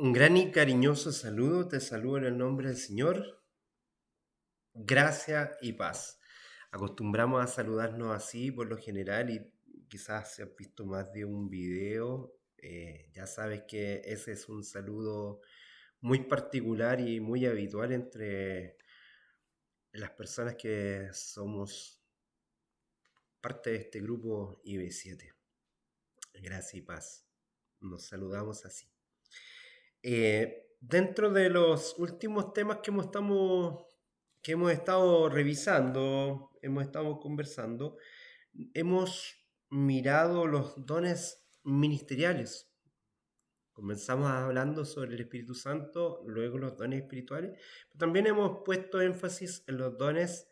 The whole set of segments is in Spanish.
Un gran y cariñoso saludo, te saludo en el nombre del Señor, gracia y paz. Acostumbramos a saludarnos así por lo general y quizás si has visto más de un video, ya sabes que ese es un saludo muy particular y muy habitual entre las personas que somos parte de este grupo IB7. Gracia y paz. Nos saludamos así. Dentro de los últimos temas que hemos estado revisando, hemos estado conversando, hemos mirado los dones ministeriales. Comenzamos hablando sobre el Espíritu Santo, luego los dones espirituales, pero también hemos puesto énfasis en los dones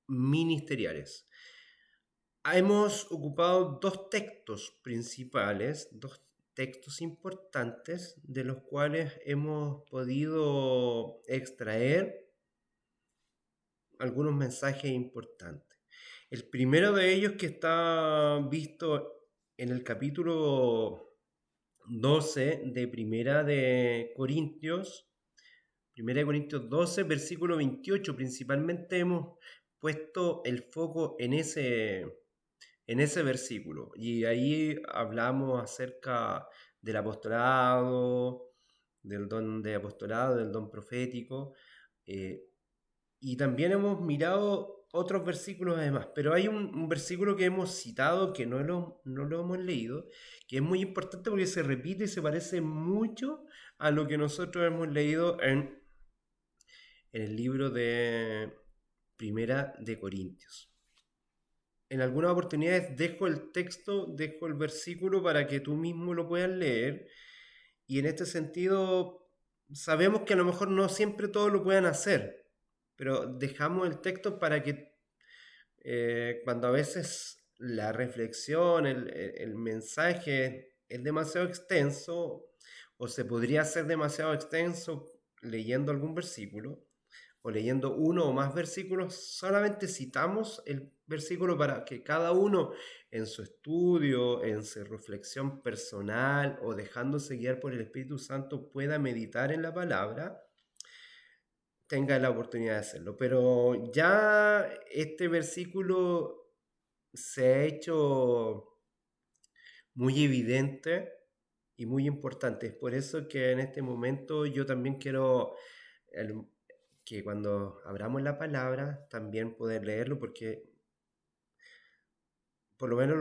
ministeriales. Hemos ocupado dos textos principales, dos textos importantes, de los cuales hemos podido extraer algunos mensajes importantes. El primero de ellos, que está visto en el capítulo 12 de Primera de Corintios 12, versículo 28. Principalmente hemos puesto el foco en ese versículo. Y ahí hablamos acerca del apostolado, del don de apostolado, del don profético. Y también hemos mirado otros versículos además. Pero hay un versículo que hemos citado que no lo hemos leído, que es muy importante porque se repite y se parece mucho a lo que nosotros hemos leído en el libro de Primera de Corintios. En algunas oportunidades dejo el texto, dejo el versículo para que tú mismo lo puedas leer. Y en este sentido, sabemos que a lo mejor no siempre todos lo puedan hacer, pero dejamos el texto para que cuando a veces la reflexión, el mensaje es demasiado extenso o se podría hacer demasiado extenso leyendo algún versículo, o leyendo uno o más versículos, solamente citamos el versículo para que cada uno en su estudio, en su reflexión personal o dejándose guiar por el Espíritu Santo pueda meditar en la palabra, tenga la oportunidad de hacerlo. Pero ya este versículo se ha hecho muy evidente y muy importante. Es por eso que en este momento yo también quiero que cuando abramos la palabra también poder leerlo, porque por lo menos en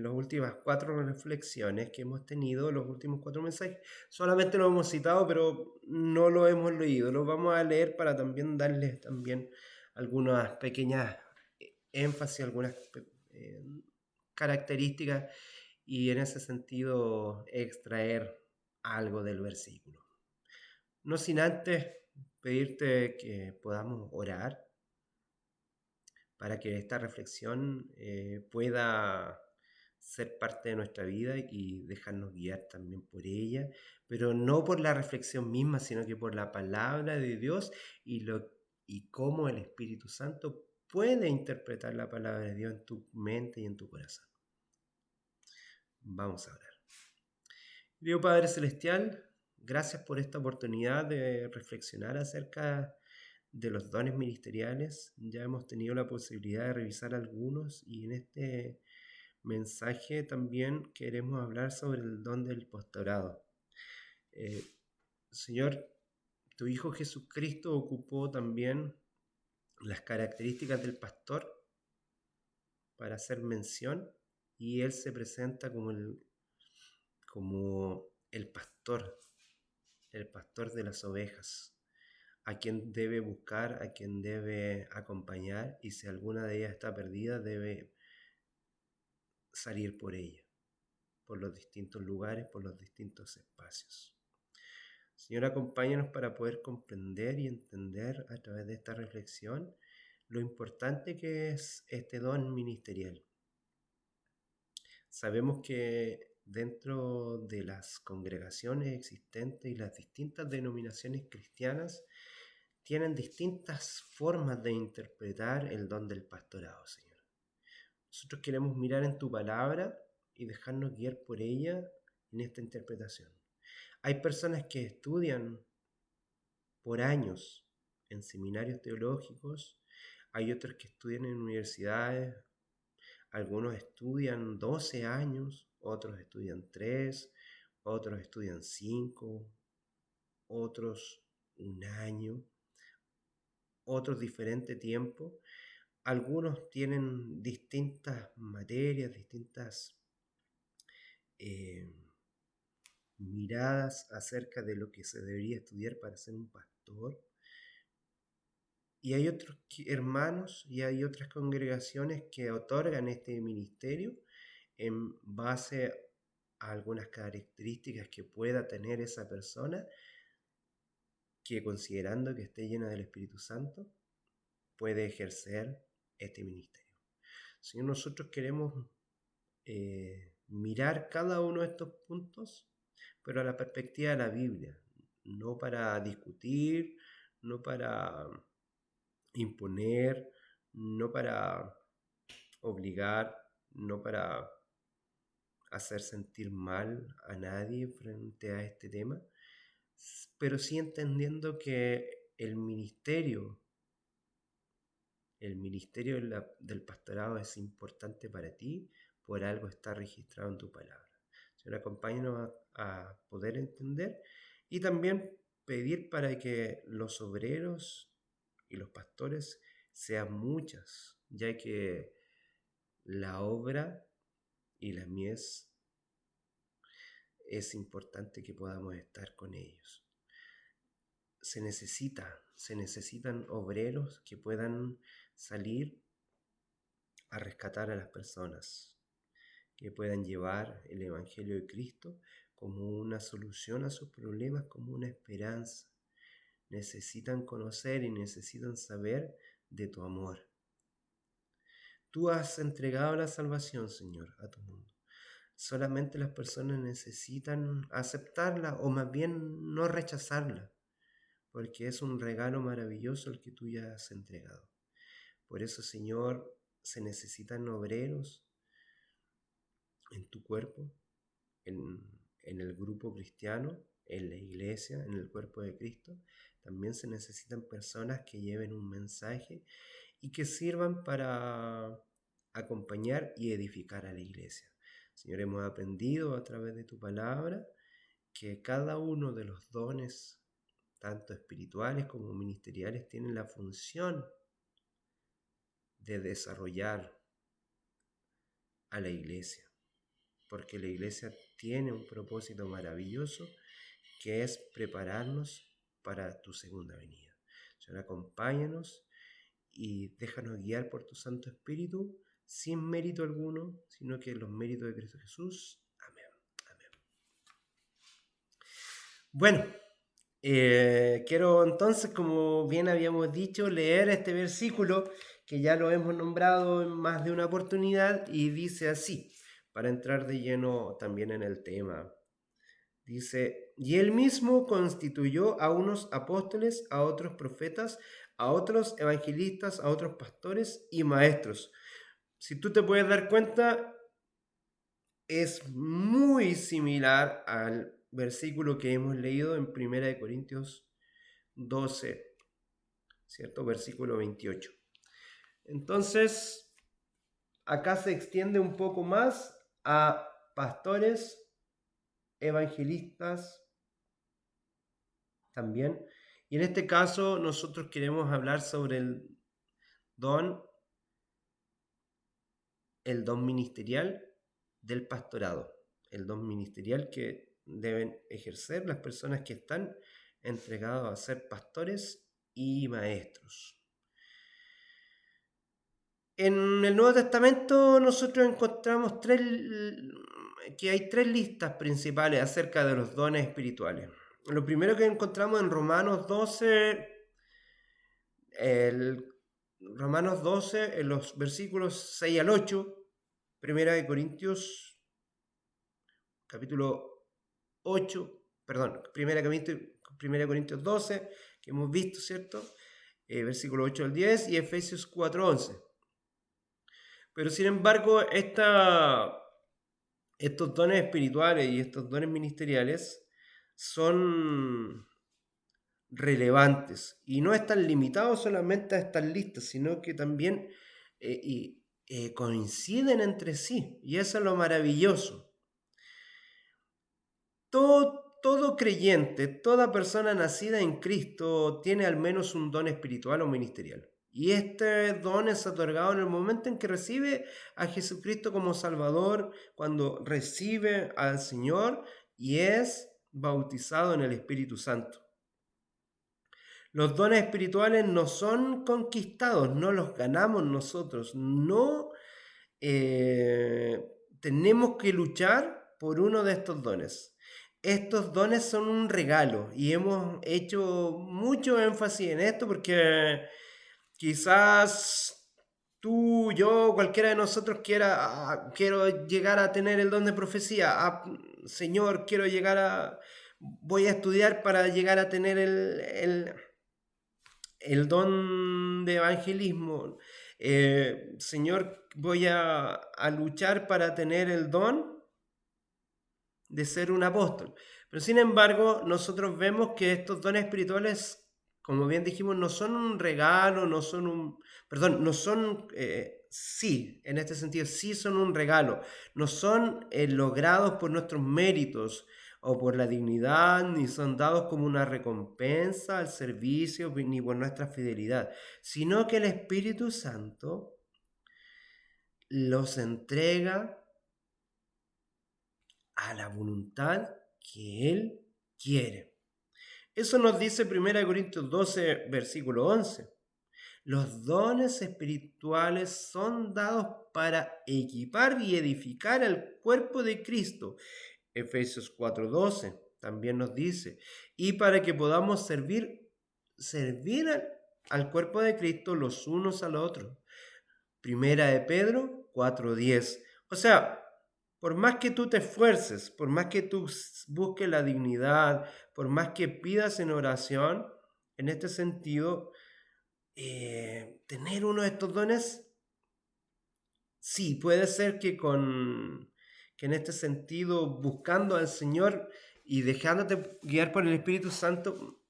las últimas cuatro reflexiones que hemos tenido, los últimos cuatro mensajes, solamente lo hemos citado, pero no lo hemos leído. Lo vamos a leer para también darles también algunas pequeñas énfasis, algunas eh, características y en ese sentido extraer algo del versículo. No sin antes pedirte que podamos orar para que esta reflexión pueda ser parte de nuestra vida y dejarnos guiar también por ella, pero no por la reflexión misma, sino que por la palabra de Dios y cómo el Espíritu Santo puede interpretar la palabra de Dios en tu mente y en tu corazón. Vamos a orar. Dios Padre Celestial, gracias por esta oportunidad de reflexionar acerca de los dones ministeriales. Ya hemos tenido la posibilidad de revisar algunos y en este mensaje también queremos hablar sobre el don del pastorado. Eh, Señor, tu Hijo Jesucristo ocupó también las características del pastor para hacer mención y Él se presenta como el pastor de las ovejas, a quien debe buscar, a quien debe acompañar, y si alguna de ellas está perdida, debe salir por ella, por los distintos lugares, por los distintos espacios. Señor, acompáñanos para poder comprender y entender a través de esta reflexión lo importante que es este don ministerial. Sabemos que dentro de las congregaciones existentes y las distintas denominaciones cristianas tienen distintas formas de interpretar el don del pastorado, Señor. Nosotros queremos mirar en tu palabra y dejarnos guiar por ella en esta interpretación. Hay personas que estudian por años en seminarios teológicos, hay otros que estudian en universidades, algunos estudian 12 años, otros estudian 3, otros estudian 5, otros un año, otros diferente tiempo. Algunos tienen distintas materias, distintas miradas acerca de lo que se debería estudiar para ser un pastor. Y hay otros hermanos y hay otras congregaciones que otorgan este ministerio en base a algunas características que pueda tener esa persona, que considerando que esté llena del Espíritu Santo, puede ejercer este ministerio. Si nosotros queremos mirar cada uno de estos puntos, pero a la perspectiva de la Biblia, no para discutir, no para imponer, no para obligar, no para hacer sentir mal a nadie frente a este tema, pero sí entendiendo que el ministerio del pastorado es importante para ti, por algo está registrado en tu palabra. Señor, acompáñanos a poder entender y también pedir para que los obreros y los pastores sean muchas, ya que la obra y la mies es importante que podamos estar con ellos. Se necesitan obreros que puedan salir a rescatar a las personas, que puedan llevar el Evangelio de Cristo como una solución a sus problemas, como una esperanza. Necesitan conocer y necesitan saber de tu amor. Tú has entregado la salvación, Señor, a tu mundo. Solamente las personas necesitan aceptarla o más bien no rechazarla, porque es un regalo maravilloso el que tú ya has entregado. Por eso, Señor, se necesitan obreros en tu cuerpo, en el grupo cristiano, en la iglesia, en el cuerpo de Cristo. También se necesitan personas que lleven un mensaje y que sirvan para acompañar y edificar a la iglesia. Señor, hemos aprendido a través de tu palabra que cada uno de los dones, tanto espirituales como ministeriales, tienen la función de desarrollar a la iglesia, porque la iglesia tiene un propósito maravilloso que es prepararnos para tu segunda venida. Señor, acompáñanos y déjanos guiar por tu Santo Espíritu sin mérito alguno, sino que los méritos de Cristo Jesús. Amén. Amén. Bueno, quiero entonces, como bien habíamos dicho, leer este versículo que ya lo hemos nombrado en más de una oportunidad y dice así, para entrar de lleno también en el tema. Dice, y él mismo constituyó a unos apóstoles, a otros profetas, a otros evangelistas, a otros pastores y maestros. Si tú te puedes dar cuenta, es muy similar al versículo que hemos leído en 1 Corintios 12, ¿cierto? Versículo 28. Entonces, acá se extiende un poco más a pastores, evangelistas también. Y en este caso nosotros queremos hablar sobre el don ministerial del pastorado, el don ministerial que deben ejercer las personas que están entregados a ser pastores y maestros. En el Nuevo Testamento nosotros encontramos que hay tres listas principales acerca de los dones espirituales. Lo primero que encontramos en Romanos 12, en los versículos 6 al 8, Primera de Corintios, capítulo 8, perdón, Primera de Corintios 12, que hemos visto, ¿cierto? Versículo 8 al 10 y Efesios 4, 11. Pero sin embargo, estos dones espirituales y estos dones ministeriales son relevantes y no están limitados solamente a estas listas, sino que también coinciden entre sí, y eso es lo maravilloso. Todo creyente, toda persona nacida en Cristo tiene al menos un don espiritual o ministerial. Y este don es otorgado en el momento en que recibe a Jesucristo como Salvador, cuando recibe al Señor y es bautizado en el Espíritu Santo. Los dones espirituales no son conquistados, no los ganamos nosotros, no tenemos que luchar por uno de estos dones. Estos dones son un regalo y hemos hecho mucho énfasis en esto porque quizás tú, yo, cualquiera de nosotros quiero llegar a tener el don de profecía. Señor, voy a estudiar para llegar a tener el don de evangelismo. Señor, voy a luchar para tener el don de ser un apóstol. Pero sin embargo, nosotros vemos que estos dones espirituales, como bien dijimos, no son un regalo, no son sí, en este sentido, sí son un regalo, no son logrados por nuestros méritos o por la dignidad, ni son dados como una recompensa al servicio, ni por nuestra fidelidad, sino que el Espíritu Santo los entrega a la voluntad que Él quiere. Eso nos dice 1 Corintios 12, versículo 11. Los dones espirituales son dados para equipar y edificar al cuerpo de Cristo. Efesios 4:12 también nos dice. Y para que podamos servir al cuerpo de Cristo los unos a los otros. Primera de Pedro 4:10. O sea, por más que tú te esfuerces, por más que tú busques la dignidad, por más que pidas en oración, en este sentido, tener uno de estos dones, sí, puede ser que en este sentido, buscando al Señor y dejándote guiar por el Espíritu Santo,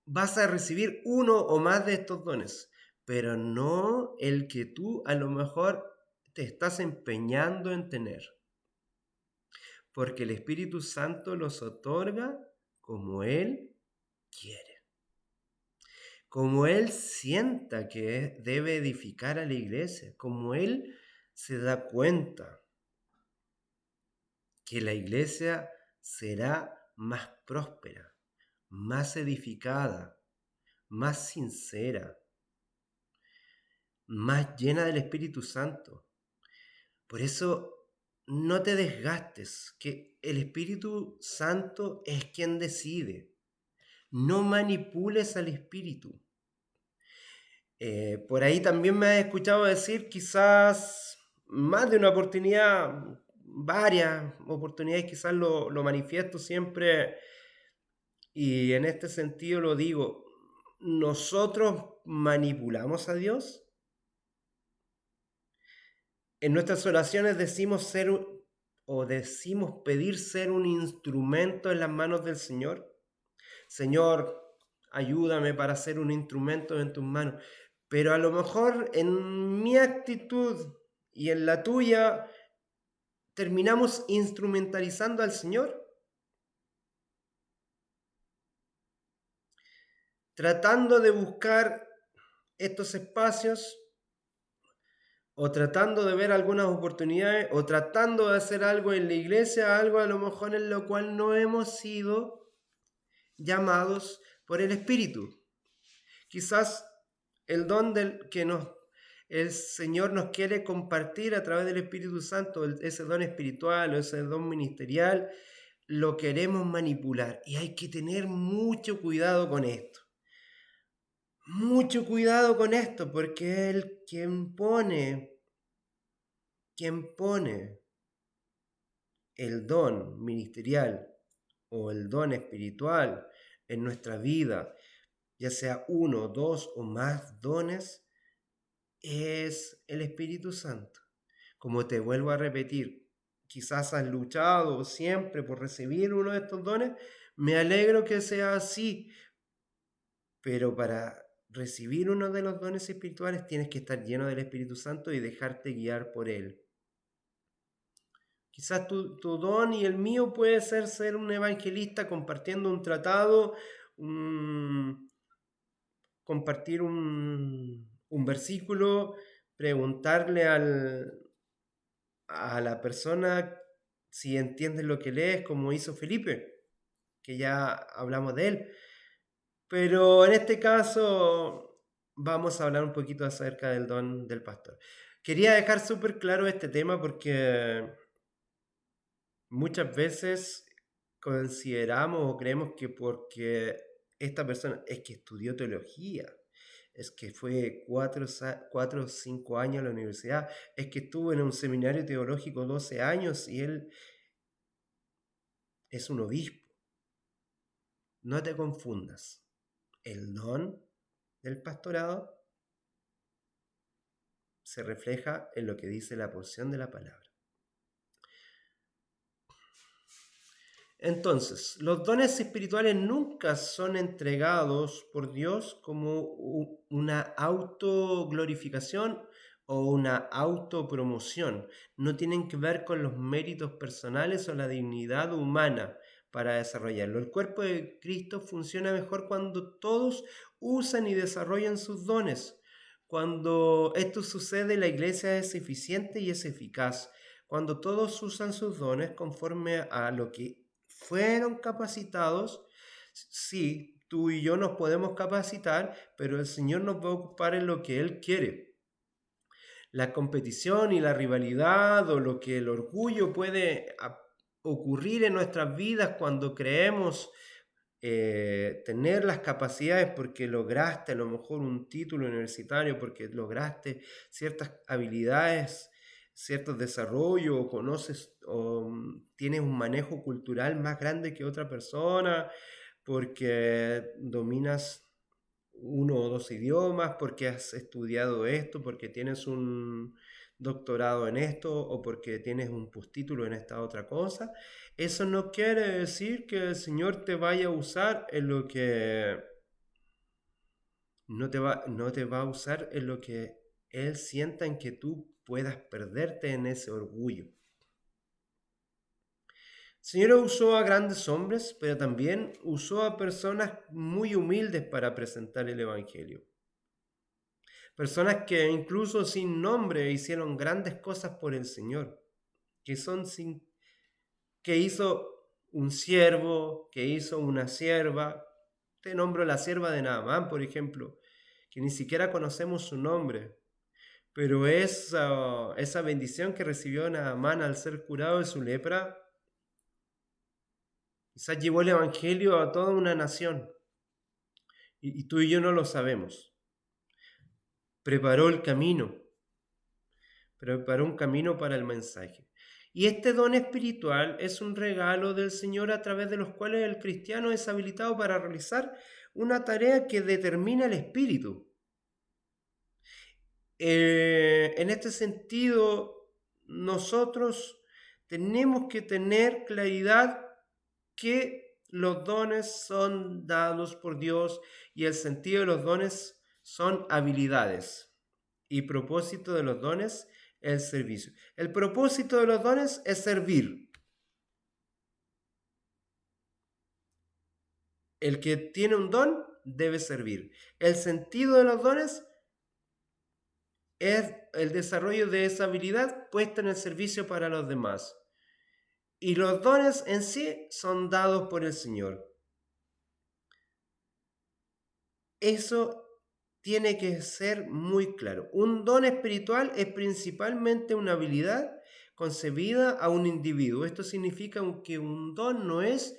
vas a recibir uno o más de estos dones, pero no el que tú a lo mejor te estás empeñando en tener, porque el Espíritu Santo los otorga como Él quiere, como Él sienta que debe edificar a la iglesia, como Él se da cuenta que la iglesia será más próspera, más edificada, más sincera, más llena del Espíritu Santo. Por eso no te desgastes, que el Espíritu Santo es quien decide. No manipules al Espíritu. Por ahí también me has escuchado decir quizás más de una oportunidad, varias oportunidades quizás lo manifiesto siempre, y en este sentido lo digo, ¿nosotros manipulamos a Dios? En nuestras oraciones decimos decimos pedir ser un instrumento en las manos del Señor. Señor, ayúdame para ser un instrumento en tus manos. Pero a lo mejor en mi actitud y en la tuya terminamos instrumentalizando al Señor, tratando de buscar estos espacios o tratando de ver algunas oportunidades o tratando de hacer algo en la iglesia, algo a lo mejor en lo cual no hemos sido llamados por el Espíritu. Quizás el don el Señor nos quiere compartir a través del Espíritu Santo, ese don espiritual o ese don ministerial, lo queremos manipular. Y hay que tener mucho cuidado con esto. Mucho cuidado con esto, porque Él quien pone el don ministerial o el don espiritual en nuestra vida, ya sea uno, dos o más dones, es el Espíritu Santo. Como te vuelvo a repetir, quizás has luchado siempre por recibir uno de estos dones, me alegro que sea así, pero para recibir uno de los dones espirituales tienes que estar lleno del Espíritu Santo y dejarte guiar por Él. Quizás tu don y el mío puede ser un evangelista compartiendo un tratado, compartir un versículo, preguntarle a la persona si entiende lo que lees, como hizo Felipe, que ya hablamos de él. Pero en este caso vamos a hablar un poquito acerca del don del pastor. Quería dejar súper claro este tema porque muchas veces consideramos o creemos que porque esta persona es que estudió teología, es que fue 4 o 5 años en la universidad, es que estuvo en un seminario teológico 12 años y él es un obispo. No te confundas. El don del pastorado se refleja en lo que dice la porción de la palabra. Entonces, los dones espirituales nunca son entregados por Dios como una autoglorificación o una autopromoción. No tienen que ver con los méritos personales o la dignidad humana para desarrollarlo. El cuerpo de Cristo funciona mejor cuando todos usan y desarrollan sus dones. Cuando esto sucede, la iglesia es eficiente y es eficaz. Cuando todos usan sus dones conforme a lo que fueron capacitados, sí, tú y yo nos podemos capacitar, pero el Señor nos va a ocupar en lo que Él quiere. La competición y la rivalidad o lo que el orgullo puede ocurrir en nuestras vidas cuando creemos tener las capacidades porque lograste a lo mejor un título universitario, porque lograste ciertas habilidades, ciertos desarrollos, o conoces o tienes un manejo cultural más grande que otra persona, porque dominas uno o dos idiomas, porque has estudiado esto, porque tienes un doctorado en esto o porque tienes un postítulo en esta otra cosa. Eso no quiere decir que el Señor te vaya a usar en lo que no te va a usar en lo que Él sienta en que tú puedas perderte en ese orgullo. El Señor usó a grandes hombres, pero también usó a personas muy humildes para presentar el Evangelio. Personas que incluso sin nombre hicieron grandes cosas por el Señor, que hizo un siervo, que hizo una sierva. Te nombro la sierva de Naamán, por ejemplo, que ni siquiera conocemos su nombre, pero esa bendición que recibió Naamán al ser curado de su lepra, quizás llevó el Evangelio a toda una nación, y tú y yo no lo sabemos. Preparó un camino para el mensaje. Y este don espiritual es un regalo del Señor a través de los cuales el cristiano es habilitado para realizar una tarea que determina el espíritu. En este sentido, nosotros tenemos que tener claridad que los dones son dados por Dios y el sentido de los dones son habilidades. Y propósito de los dones el servicio. El propósito de los dones es servir. El que tiene un don debe servir. El sentido de los dones es el desarrollo de esa habilidad puesta en el servicio para los demás. Y los dones en sí son dados por el Señor. Eso tiene que ser muy claro. Un don espiritual es principalmente una habilidad concebida a un individuo. Esto significa que un don no es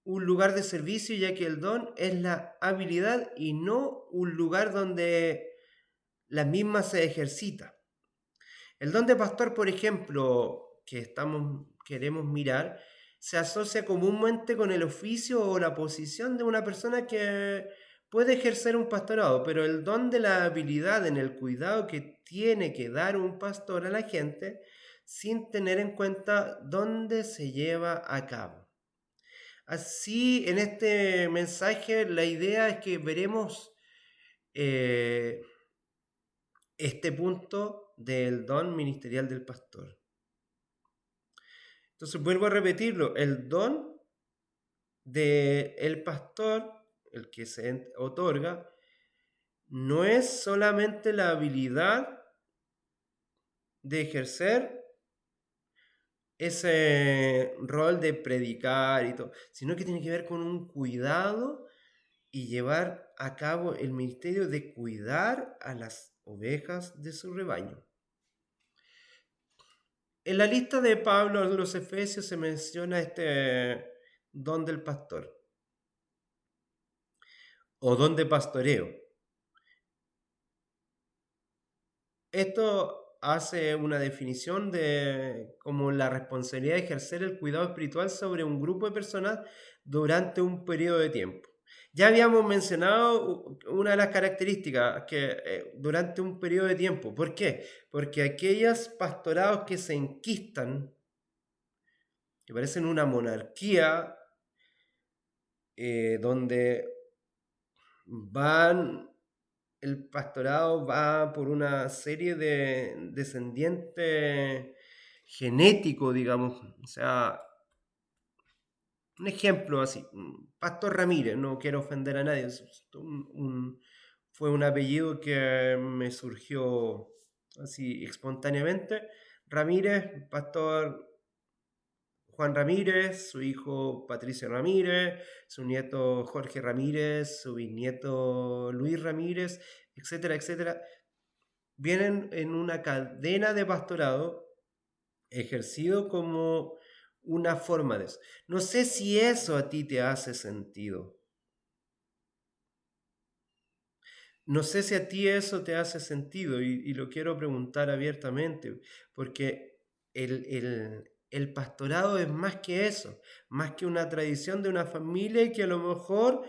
un lugar de servicio, ya que el don es la habilidad y no un lugar donde la misma se ejercita. El don de pastor, por ejemplo, queremos mirar, se asocia comúnmente con el oficio o la posición de una persona que puede ejercer un pastorado, pero el don de la habilidad en el cuidado que tiene que dar un pastor a la gente sin tener en cuenta dónde se lleva a cabo. Así, en este mensaje, la idea es que veremos eh, este punto del don ministerial del pastor. Entonces, vuelvo a repetirlo, el don del pastor, el que se otorga, no es solamente la habilidad de ejercer ese rol de predicar y todo, sino que tiene que ver con un cuidado y llevar a cabo el ministerio de cuidar a las ovejas de su rebaño. En la lista de Pablo a los Efesios se menciona este don del pastor o don de pastoreo. Esto hace una definición de como la responsabilidad de ejercer el cuidado espiritual sobre un grupo de personas durante un periodo de tiempo. Ya habíamos mencionado una de las características que durante un periodo de tiempo. ¿Por qué? Porque aquellos pastorados que se enquistan, que parecen una monarquía, donde el pastorado va por una serie de descendientes genéticos, digamos. O sea, un ejemplo así, Pastor Ramírez, no quiero ofender a nadie, fue un apellido que me surgió así espontáneamente. Ramírez, Pastor Juan Ramírez, su hijo Patricio Ramírez, su nieto Jorge Ramírez, su bisnieto Luis Ramírez, etcétera, etcétera. Vienen en una cadena de pastorado ejercido como una forma de eso. No sé si eso a ti te hace sentido. No sé si a ti eso te hace sentido y lo quiero preguntar abiertamente, porque el pastorado es más que eso, más que una tradición de una familia que a lo mejor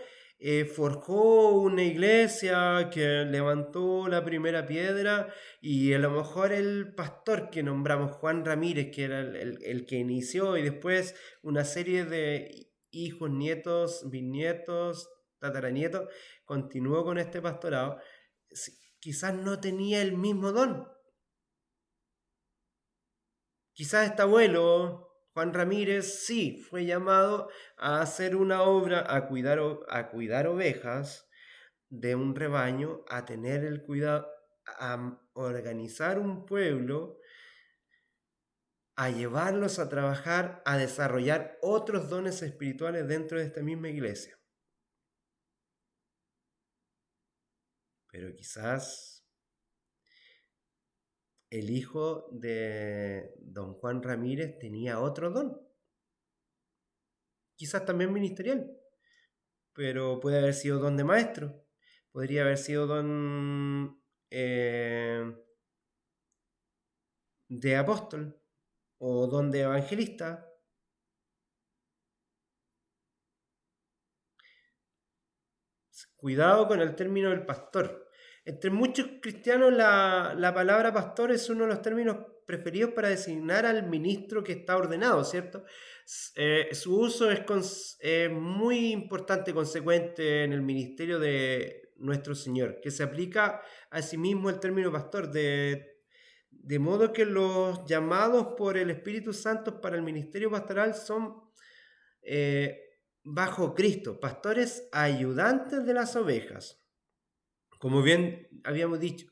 forjó una iglesia, que levantó la primera piedra y a lo mejor el pastor que nombramos, Juan Ramírez, que era el que inició y después una serie de hijos, nietos, bisnietos, tataranietos, continuó con este pastorado, quizás no tenía el mismo don. Quizás este abuelo, Juan Ramírez, sí fue llamado a hacer una obra, a cuidar ovejas de un rebaño, a tener el cuidado, a organizar un pueblo, a llevarlos a trabajar, a desarrollar otros dones espirituales dentro de esta misma iglesia. Pero quizás el hijo de don Juan Ramírez tenía otro don, quizás también ministerial, pero puede haber sido don de maestro, podría haber sido don de apóstol o don de evangelista. Cuidado con el término del pastor. Entre muchos cristianos la palabra pastor es uno de los términos preferidos para designar al ministro que está ordenado, ¿cierto? Su uso es muy importante, consecuente en el ministerio de nuestro Señor, que se aplica a sí mismo el término pastor, de modo que los llamados por el Espíritu Santo para el ministerio pastoral son eh, bajo Cristo, pastores ayudantes de las ovejas, como bien habíamos dicho,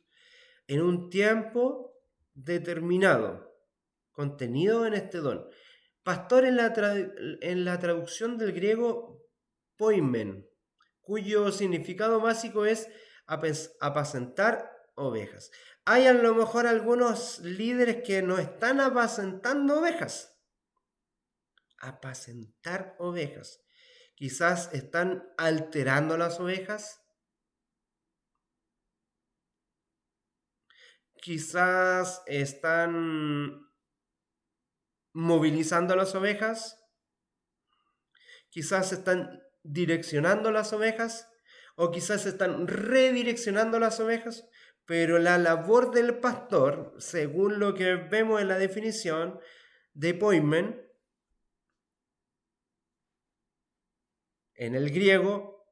en un tiempo determinado, contenido en este don. Pastor en la traducción del griego poimen, cuyo significado básico es apacentar ovejas. Hay a lo mejor algunos líderes que no están apacentando ovejas. Apacentar ovejas. Quizás están alterando las ovejas. Quizás están movilizando a las ovejas. Quizás están direccionando las ovejas. o quizás están redireccionando las ovejas, pero la labor del pastor, según lo que vemos en la definición de Poimen, en el griego,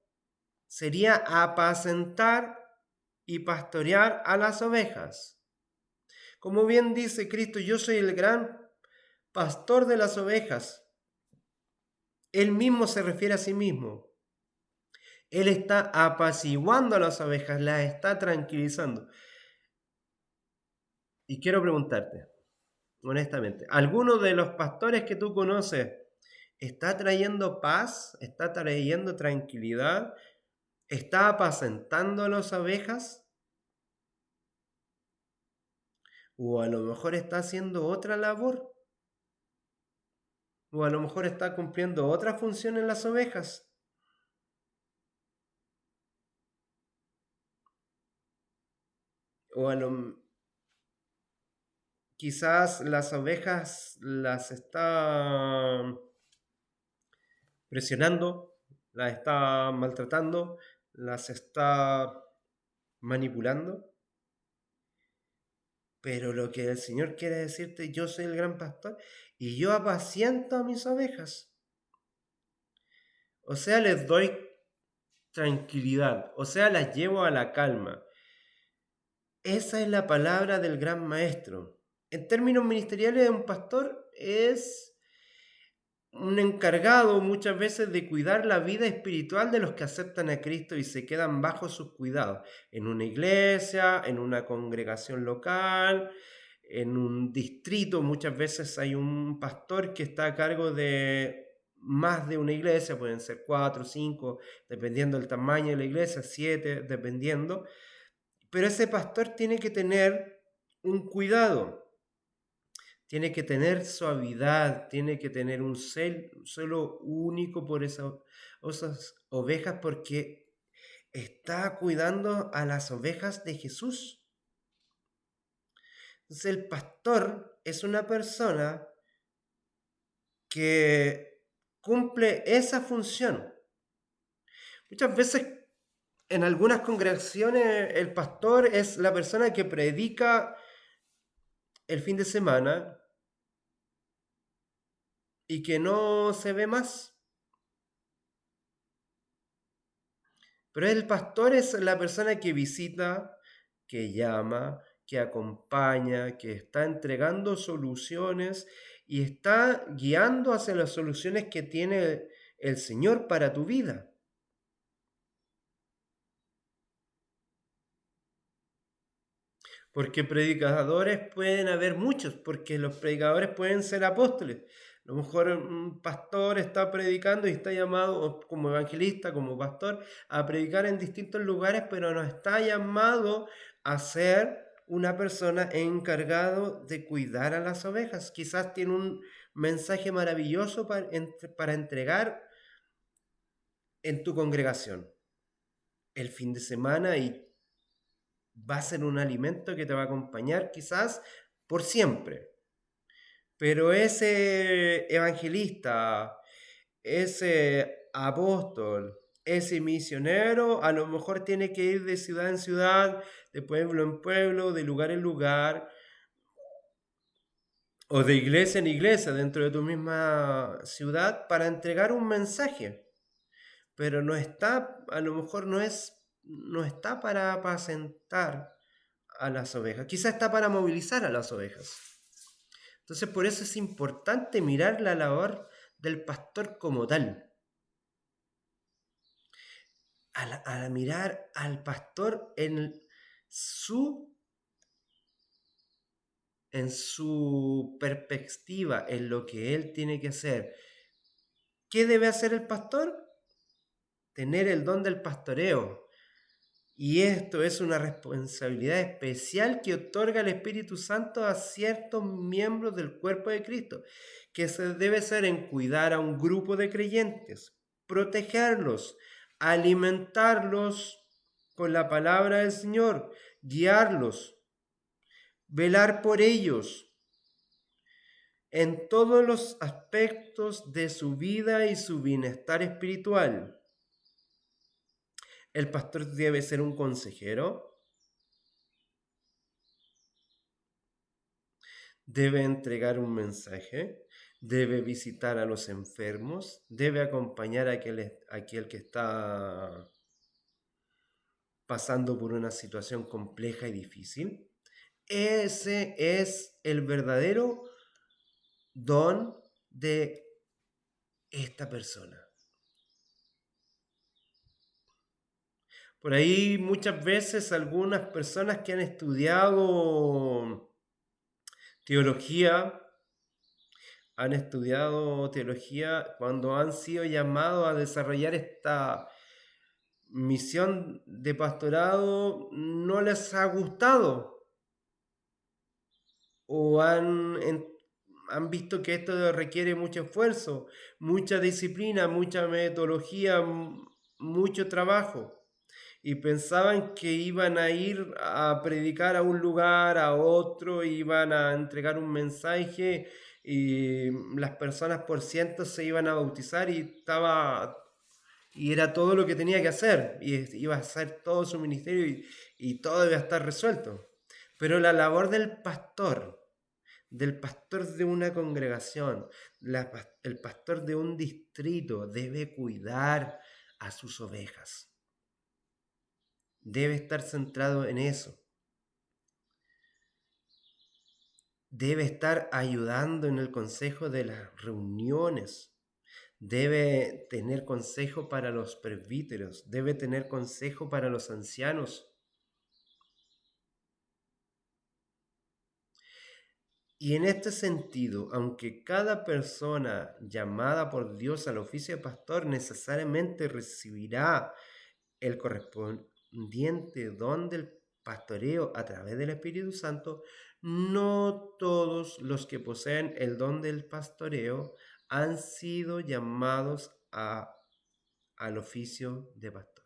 sería apacentar y pastorear a las ovejas. Como bien dice Cristo, yo soy el gran pastor de las ovejas. Él mismo se refiere a sí mismo. Él está apaciguando a las ovejas, las está tranquilizando. Y quiero preguntarte, honestamente, ¿alguno de los pastores que tú conoces está trayendo paz? ¿Está trayendo tranquilidad? ¿Está apacentando a las ovejas? ¿O a lo mejor está haciendo otra labor? ¿O a lo mejor está cumpliendo otra función en las ovejas? ¿O a lo, quizás las ovejas las está presionando, las está maltratando, las está manipulando? Pero lo que el Señor quiere decirte, yo soy el gran pastor y yo apaciento a mis ovejas. O sea, les doy tranquilidad, o sea, las llevo a la calma. Esa es la palabra del gran maestro. En términos ministeriales, un pastor es un encargado muchas veces de cuidar la vida espiritual de los que aceptan a Cristo y se quedan bajo sus cuidados, en una iglesia, en una congregación local, en un distrito. Muchas veces hay un pastor que está a cargo de más de una iglesia, pueden ser 4, 5, dependiendo del tamaño de la iglesia, 7, dependiendo. Pero ese pastor tiene que tener un cuidado, tiene que tener suavidad, tiene que tener un celo único por esas ovejas, porque está cuidando a las ovejas de Jesús. Entonces el pastor es una persona que cumple esa función. Muchas veces en algunas congregaciones el pastor es la persona que predica el fin de semana y que no se ve más. Pero el pastor es la persona que visita, que llama, que acompaña, que está entregando soluciones y está guiando hacia las soluciones que tiene el Señor para tu vida. Porque predicadores pueden haber muchos, porque los predicadores pueden ser apóstoles. A lo mejor un pastor está predicando y está llamado como evangelista, como pastor, a predicar en distintos lugares, pero no está llamado a ser una persona encargado de cuidar a las ovejas. Quizás tiene un mensaje maravilloso para entregar en tu congregación el fin de semana y va a ser un alimento que te va a acompañar quizás por siempre. Pero ese evangelista, ese apóstol, ese misionero, a lo mejor tiene que ir de ciudad en ciudad, de pueblo en pueblo, de lugar en lugar, o de iglesia en iglesia dentro de tu misma ciudad para entregar un mensaje. Pero no está, a lo mejor no está para apacentar a las ovejas, quizás está para movilizar a las ovejas. Entonces, por eso es importante mirar la labor del pastor como tal. A mirar al pastor su, en su perspectiva, en lo que él tiene que hacer. ¿Qué debe hacer el pastor? Tener el don del pastoreo. Y esto es una responsabilidad especial que otorga el Espíritu Santo a ciertos miembros del cuerpo de Cristo, que se debe hacer en cuidar a un grupo de creyentes, protegerlos, alimentarlos con la palabra del Señor, guiarlos, velar por ellos en todos los aspectos de su vida y su bienestar espiritual. El pastor debe ser un consejero, debe entregar un mensaje, debe visitar a los enfermos, debe acompañar a aquel que está pasando por una situación compleja y difícil. Ese es el verdadero don de esta persona. Por ahí muchas veces algunas personas que han teología, teología, cuando han sido llamados a desarrollar esta misión de pastorado, no les ha gustado o han visto que esto requiere mucho esfuerzo, mucha disciplina, mucha metodología, mucho trabajo. Y pensaban que iban a ir a predicar a un lugar, a otro, iban a entregar un mensaje y las personas por cientos se iban a bautizar y era todo lo que tenía que hacer y iba a hacer todo su ministerio y todo iba a estar resuelto. Pero la labor del pastor de una congregación, el pastor de un distrito debe cuidar a sus ovejas. Debe estar centrado en eso. Debe estar ayudando en el consejo de las reuniones. Debe tener consejo para los presbíteros. Debe tener consejo para los ancianos. Y en este sentido, aunque cada persona llamada por Dios al oficio de pastor necesariamente recibirá el correspondiente don del pastoreo a través del Espíritu Santo, no todos los que poseen el don del pastoreo han sido llamados al oficio de pastor.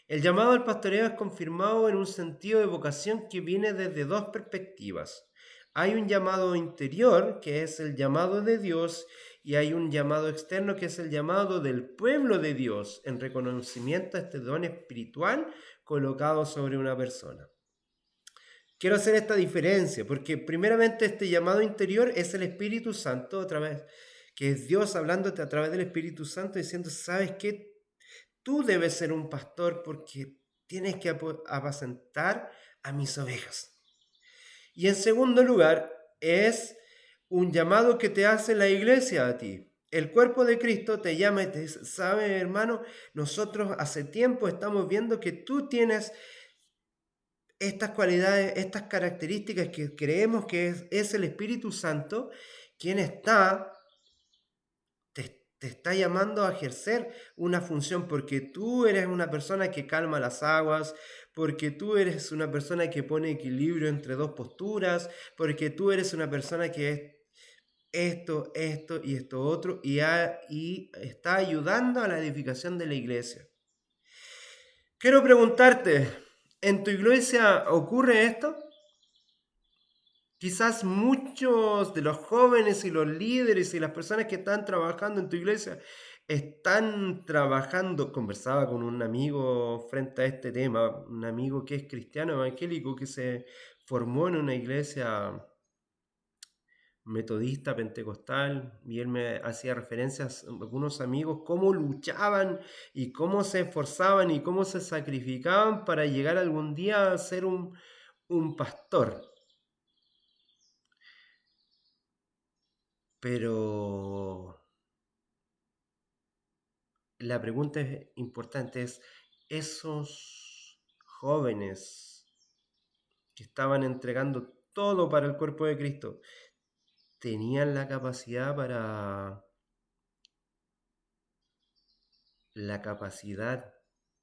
El llamado al pastoreo es confirmado en un sentido de vocación que viene desde dos perspectivas. Hay un llamado interior, que es el llamado de Dios, y hay un llamado externo, que es el llamado del pueblo de Dios, en reconocimiento a este don espiritual colocado sobre una persona. Quiero hacer esta diferencia, porque primeramente este llamado interior es el Espíritu Santo, que es Dios hablándote a través del Espíritu Santo, diciendo, ¿sabes qué? Tú debes ser un pastor porque tienes que apacentar a mis ovejas. Y en segundo lugar, es un llamado que te hace la iglesia a ti. El cuerpo de Cristo te llama y te dice, ¿sabes, hermano? Nosotros hace tiempo estamos viendo que tú tienes estas cualidades, estas características que creemos que es el Espíritu Santo quien te está llamando a ejercer una función porque tú eres una persona que calma las aguas, porque tú eres una persona que pone equilibrio entre dos posturas, porque tú eres una persona que es esto y esto otro y está ayudando a la edificación de la iglesia. Quiero preguntarte, ¿en tu iglesia ocurre esto? Quizás muchos de los jóvenes y los líderes y las personas que están trabajando en tu iglesia están trabajando. Conversaba con un amigo frente a este tema, un amigo que es cristiano evangélico que se formó en una iglesia metodista pentecostal y él me hacía referencias a algunos amigos cómo luchaban y cómo se esforzaban y cómo se sacrificaban para llegar algún día a ser un pastor. Pero la pregunta importante es, esos jóvenes que estaban entregando todo para el cuerpo de Cristo, ¿tenían la capacidad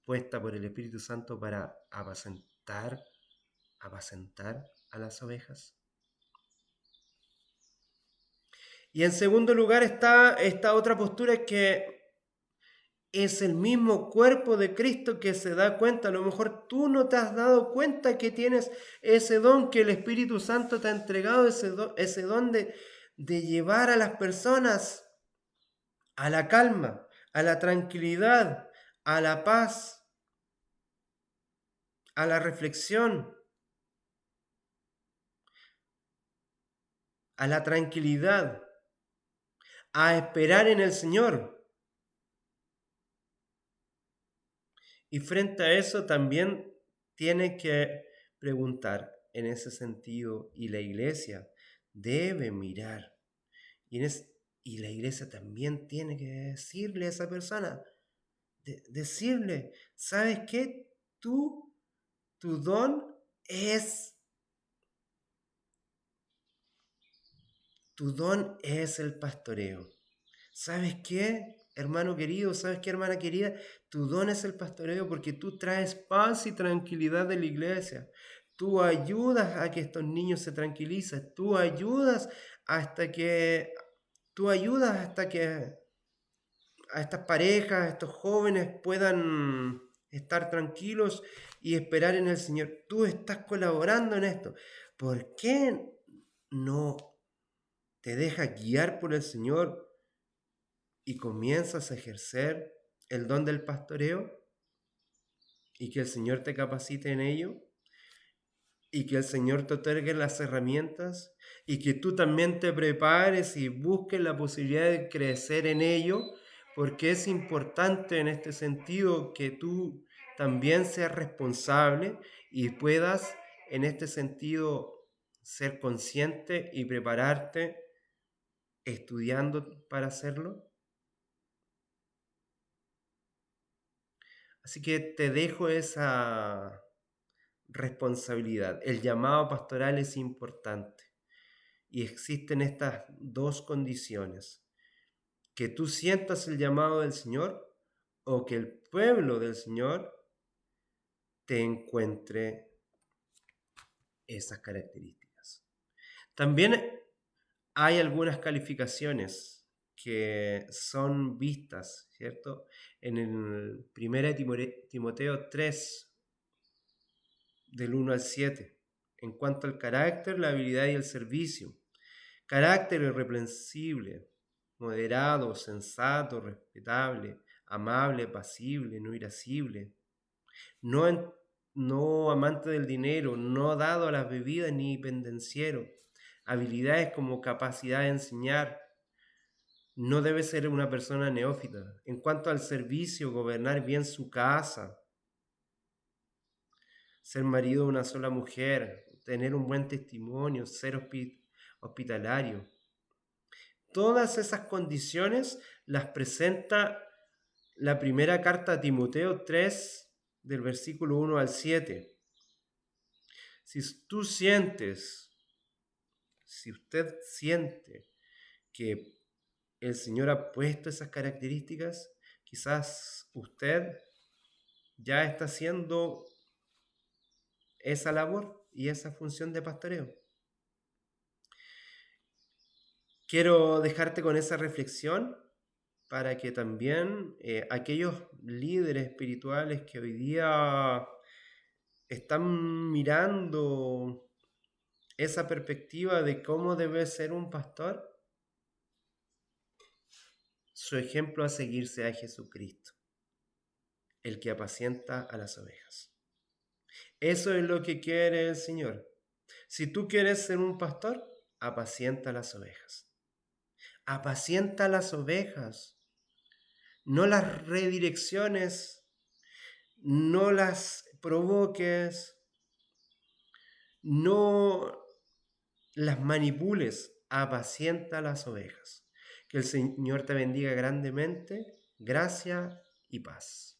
puesta por el Espíritu Santo para apacentar a las ovejas? Y en segundo lugar está esta otra postura que es el mismo cuerpo de Cristo que se da cuenta. A lo mejor tú no te has dado cuenta que tienes ese don que el Espíritu Santo te ha entregado, ese don de llevar a las personas a la calma, a la tranquilidad, a la paz, a la reflexión, a la tranquilidad, a esperar en el Señor. Y frente a eso también tiene que preguntar en ese sentido, y la iglesia debe mirar, y la iglesia también tiene que decirle a esa persona, decirle, ¿sabes qué? Tu don es, tu don es el pastoreo. ¿Sabes qué, hermano querido? ¿Sabes qué, hermana querida? Tu don es el pastoreo porque tú traes paz y tranquilidad de la iglesia. Tú ayudas a que estos niños se tranquilicen. Tú ayudas hasta que a estas parejas, a estos jóvenes puedan estar tranquilos y esperar en el Señor. Tú estás colaborando en esto. ¿Por qué no te dejas guiar por el Señor y comienzas a ejercer el don del pastoreo y que el Señor te capacite en ello y que el Señor te otorgue las herramientas y que tú también te prepares y busques la posibilidad de crecer en ello, porque es importante en este sentido que tú también seas responsable y puedas en este sentido ser consciente y prepararte estudiando para hacerlo. Así que te dejo esa responsabilidad. El llamado pastoral es importante y existen estas dos condiciones: que tú sientas el llamado del Señor o que el pueblo del Señor te encuentre esas características. También hay algunas calificaciones que son vistas, ¿cierto? En el 1 Timoteo 3, del 1 al 7, en cuanto al carácter, la habilidad y el servicio. Carácter irreprensible, moderado, sensato, respetable, amable, pasible, no irascible, no amante del dinero, no dado a las bebidas ni pendenciero. Habilidades como capacidad de enseñar. No debe ser una persona neófita. En cuanto al servicio, gobernar bien su casa, ser marido de una sola mujer, tener un buen testimonio, ser hospitalario. Todas esas condiciones las presenta la primera carta a Timoteo 3, del versículo 1 al 7. Si usted siente que el Señor ha puesto esas características, quizás usted ya está haciendo esa labor y esa función de pastoreo. Quiero dejarte con esa reflexión para que también aquellos líderes espirituales que hoy día están mirando esa perspectiva de cómo debe ser un pastor, su ejemplo a seguir sea Jesucristo, el que apacienta a las ovejas. Eso es lo que quiere el Señor. Si tú quieres ser un pastor, apacienta las ovejas. Apacienta las ovejas. No las redirecciones, no las provoques, no las manipules, apacienta las ovejas. Que el Señor te bendiga grandemente, gracia y paz.